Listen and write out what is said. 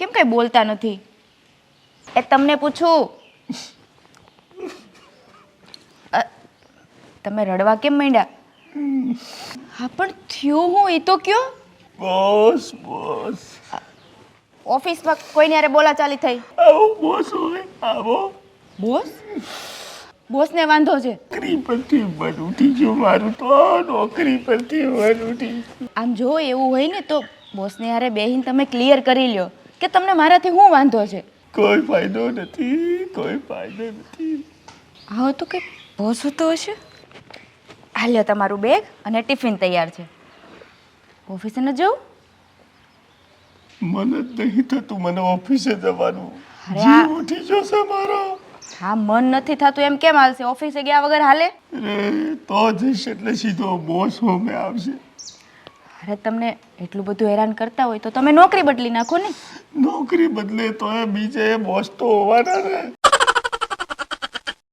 કેમ કંઈ બોલતા નથી? એ તમને પૂછું, તમે રડવા કેમ માંડ્યા? હા પણ થયું હું એ તો કયો. બોસ બોસ ઓફિસમાં કોઈની હારે બોલાચાલી થઈ? આવો બોસ હવે આવો. બોસ? બોસને વાંધો છે? નોકરી પરથી મન ઉઠી ગયું મારું તો, નોકરી પરથી મન ઉઠી ગયું. આમ જો એવું હોય ને તો બોસને હારે બેહીને તમે ક્લિયર કરી લ્યો કે તમને મારાથી શું વાંધો છે. કોઈ ફાયદો નથી, કોઈ ફાયદો નથી. હા તો કંઈ બોસ હોતો હશે. હાલ્યો તમારું બેગ અને ટિફિન તૈયાર છે, ઓફિસે ન જવું? મને જ નહીં થતું મને ઓફિસે જવાનું. અરે જીવ ઉઠી જશે મારો. હા મન નથી થતું એમ કેમ હાલશે? ઓફિસે ગયા વગર હાલે? અરે તો જઈશ એટલે સીધો બોસ હોમે આવશે. અરે તમને એટલું બધું હેરાન કરતા હોય તો તમે નોકરી બદલી નાખો ને. નોકરી બદલે તો એ બીજે બોસ તો હોવાના ને.